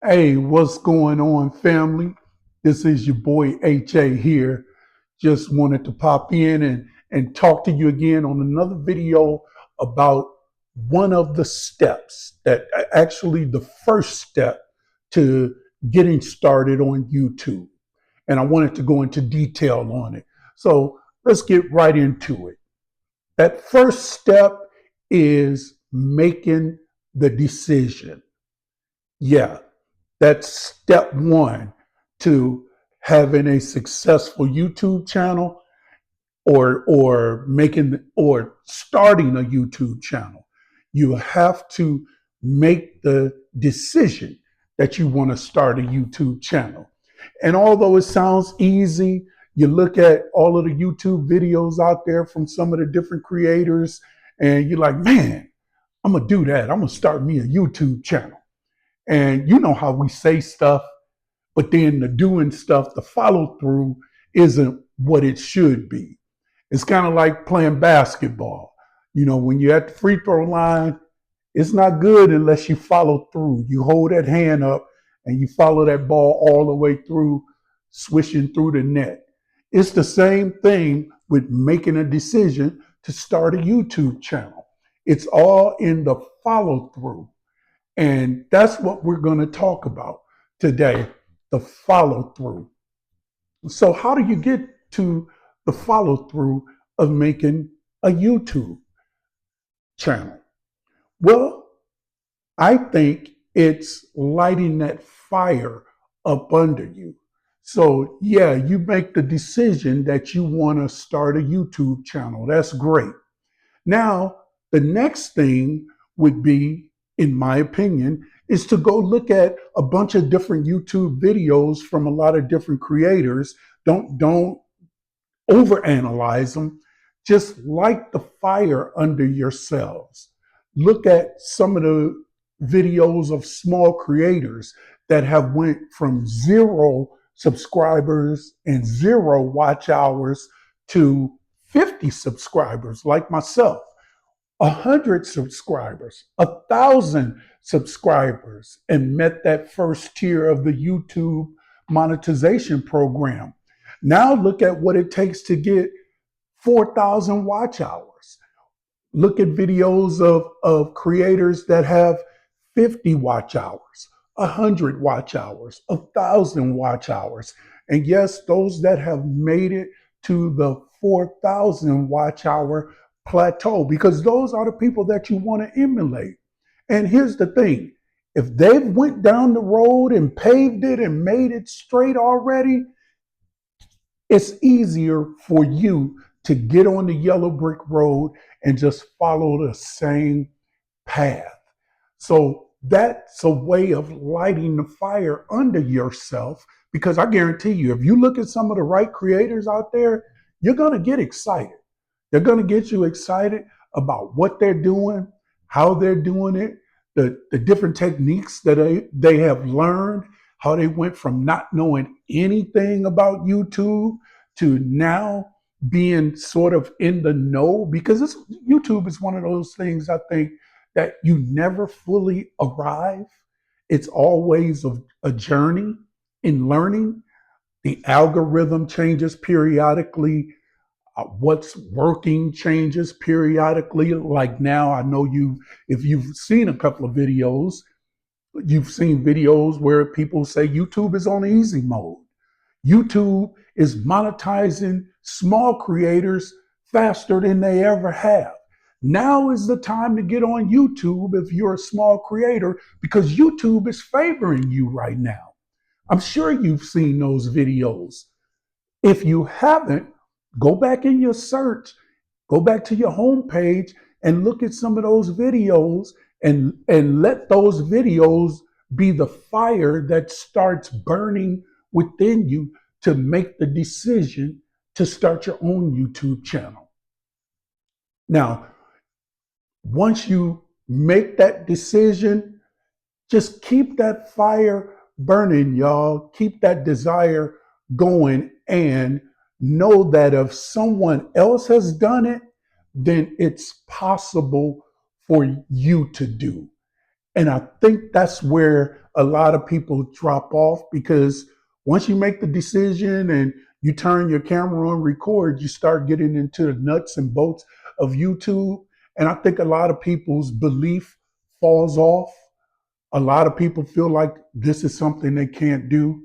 Hey, what's going on, family? This is your boy HA here. Just wanted to pop in and talk to you again on another video about one of the steps that actually the first step to getting started on YouTube. And I wanted to go into detail on it. So let's get right into it. That first step is making the decision. Yeah, that's step one to having a successful YouTube channel or making or starting a YouTube channel. You have to make the decision that you want to start a YouTube channel. And although it sounds easy, you look at all of the YouTube videos out there from some of the different creators, and you're like, man, I'm gonna do that. I'm gonna start me a YouTube channel. And you know how we say stuff, but then the doing stuff, the follow through isn't what it should be. It's kind of like playing basketball. You know, when you're at the free throw line, it's not good unless you follow through. You hold that hand up and you follow that ball all the way through, swishing through the net. It's the same thing with making a decision to start a YouTube channel. It's all in the follow through. And that's what we're going to talk about today, the follow through. So, how do you get to the follow through of making a YouTube channel? Well, I think it's lighting that fire up under you. So, yeah, you make the decision that you want to start a YouTube channel. That's great. Now, the next thing would be, in my opinion, is to go look at a bunch of different YouTube videos from a lot of different creators. Don't overanalyze them. Just light the fire under yourselves. Look at some of the videos of small creators that have went from 0 subscribers and 0 watch hours to 50 subscribers like myself, 100 subscribers, 1,000 subscribers, and met that first tier of the YouTube monetization program. Now look at what it takes to get 4,000 watch hours. Look at videos of creators that have 50 watch hours, 100 watch hours, 1,000 watch hours. And yes, those that have made it to the 4,000 watch hour plateau, because those are the people that you want to emulate. And here's the thing, if they've went down the road and paved it and made it straight already, it's easier for you to get on the yellow brick road and just follow the same path. So that's a way of lighting the fire under yourself, because I guarantee you, if you look at some of the right creators out there, you're going to get excited. They're going to get you excited about what they're doing, how they're doing it, the different techniques that they have learned, how they went from not knowing anything about YouTube to now being sort of in the know, because YouTube is one of those things I think that you never fully arrive. It's always a journey in learning. The algorithm changes periodically. What's working changes periodically. Like now, I know if you've seen a couple of videos, you've seen videos where people say YouTube is on easy mode. YouTube is monetizing small creators faster than they ever have. Now is the time to get on YouTube if you're a small creator, because YouTube is favoring you right now. I'm sure you've seen those videos. If you haven't, go back in your search, go back to your homepage and look at some of those videos, and let those videos be the fire that starts burning within you to make the decision to start your own YouTube channel. Now, once you make that decision, just keep that fire burning, y'all. Keep that desire going, and know that if someone else has done it, then it's possible for you to do. And I think that's where a lot of people drop off, because once you make the decision and you turn your camera on, record, you start getting into the nuts and bolts of YouTube. And I think a lot of people's belief falls off. A lot of people feel like this is something they can't do.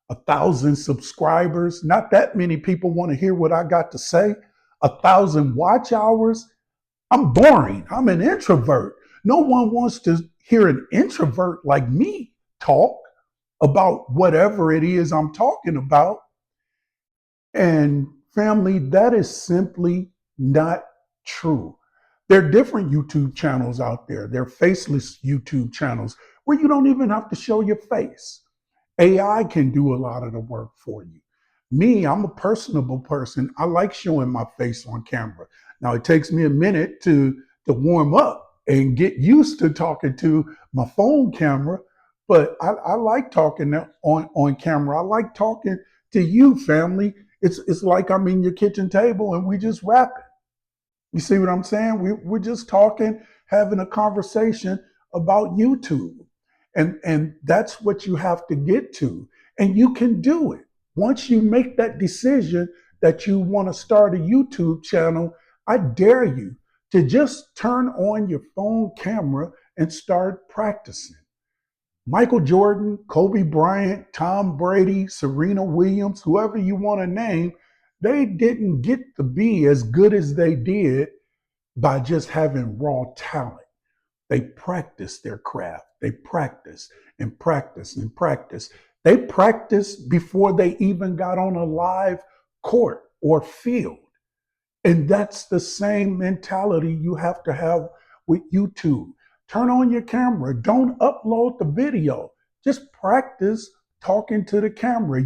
1,000 subscribers, not that many people want to hear what I got to say. 1,000 watch hours, I'm boring. I'm an introvert. No one wants to hear an introvert like me talk about whatever it is I'm talking about. And family, that is simply not true. There are different YouTube channels out there. There are faceless YouTube channels where you don't even have to show your face. AI can do a lot of the work for you. Me, I'm a personable person. I like showing my face on camera. Now, it takes me a minute to warm up and get used to talking to my phone camera, but I like talking on camera. I like talking to you, family. It's like I'm in your kitchen table and we just rapping. You see what I'm saying? We're just talking, having a conversation about YouTube. And that's what you have to get to. And you can do it. Once you make that decision that you want to start a YouTube channel, I dare you to just turn on your phone camera and start practicing. Michael Jordan, Kobe Bryant, Tom Brady, Serena Williams, whoever you want to name, they didn't get to be as good as they did by just having raw talent. They practice their craft. They practice and practice and practice. They practice before they even got on a live court or field. And that's the same mentality you have to have with YouTube. Turn on your camera. Don't upload the video. Just practice talking to the camera.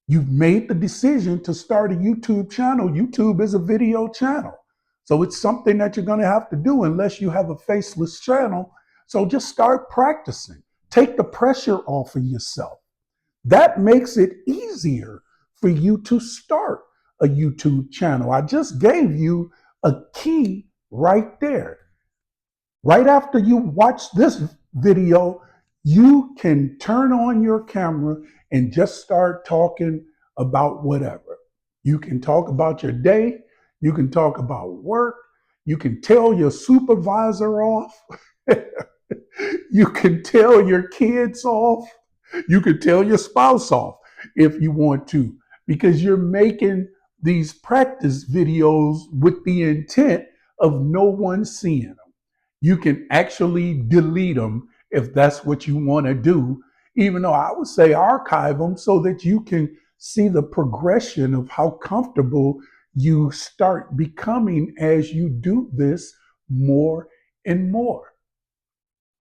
You've made the decision to start a YouTube channel. YouTube is a video channel. So it's something that you're going to have to do unless you have a faceless channel. So just start practicing. Take the pressure off of yourself. That makes it easier for you to start a YouTube channel. I just gave you a key right there. Right after you watch this video, you can turn on your camera and just start talking about whatever. You can talk about your day. You can talk about work. You can tell your supervisor off. You can tell your kids off. You can tell your spouse off if you want to, because you're making these practice videos with the intent of no one seeing them. You can actually delete them if that's what you want to do, even though I would say archive them so that you can see the progression of how comfortable you start becoming as you do this more and more.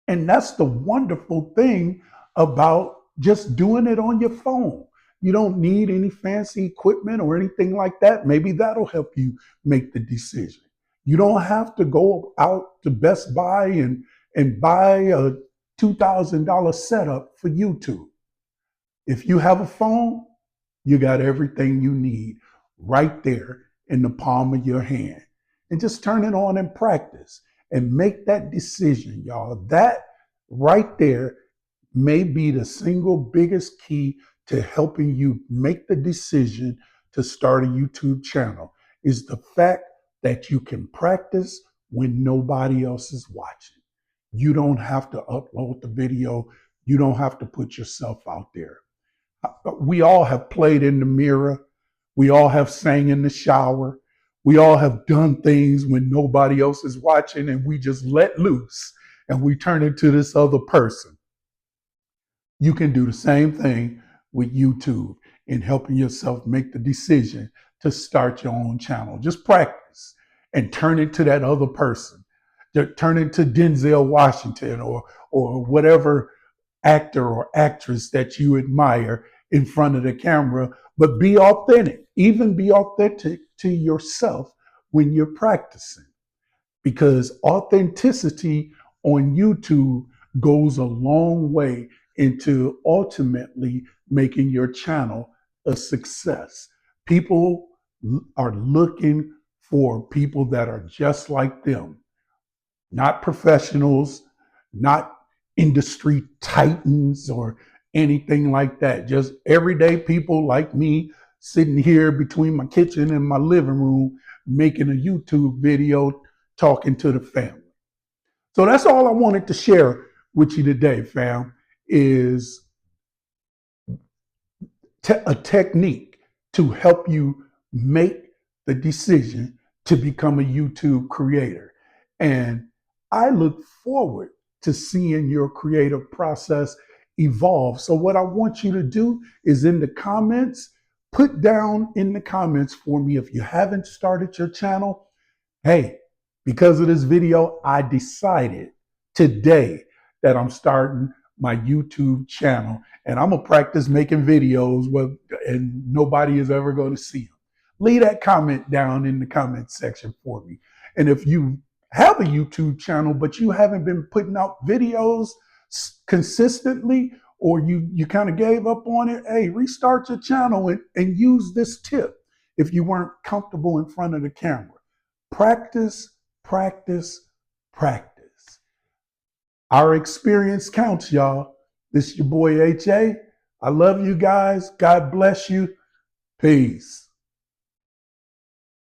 And that's the wonderful thing about just doing it on your phone. You don't need any fancy equipment or anything like that. Maybe that'll help you make the decision. You don't have to go out to Best Buy and buy a $2,000 setup for YouTube. If you have a phone, you got everything you need right there in the palm of your hand. And just turn it on and practice and make that decision, y'all. That right there may be the single biggest key to helping you make the decision to start a YouTube channel, is the fact that you can practice when nobody else is watching. You don't have to upload the video. You don't have to put yourself out there. We all have played in the mirror. We all have sang in the shower. We all have done things when nobody else is watching and we just let loose and we turn into this other person. You can do the same thing with YouTube in helping yourself make the decision to start your own channel. Just practice and turn into that other person. Turn into Denzel Washington or whatever actor or actress that you admire in front of the camera, but be authentic. Even be authentic to yourself when you're practicing, because authenticity on YouTube goes a long way into ultimately making your channel a success. People are looking for people that are just like them, not professionals, not industry titans or anything like that. Just everyday people like me sitting here between my kitchen and my living room making a YouTube video talking to the family. So that's all I wanted to share with you today, fam, is a technique to help you make the decision to become a YouTube creator. And I look forward to seeing your creative process evolve. So, what I want you to do is in the comments, put down in the comments for me if you haven't started your channel. Hey, because of this video, I decided today that I'm starting my YouTube channel and I'm gonna practice making videos and nobody is ever going to see them. Leave that comment down in the comment section for me. And if you have a YouTube channel but you haven't been putting out videos consistently, or you kind of gave up on it, hey, restart your channel and use this tip if you weren't comfortable in front of the camera. Practice, practice, practice. Our experience counts, y'all. This is your boy HA. I love you guys. God bless you. Peace.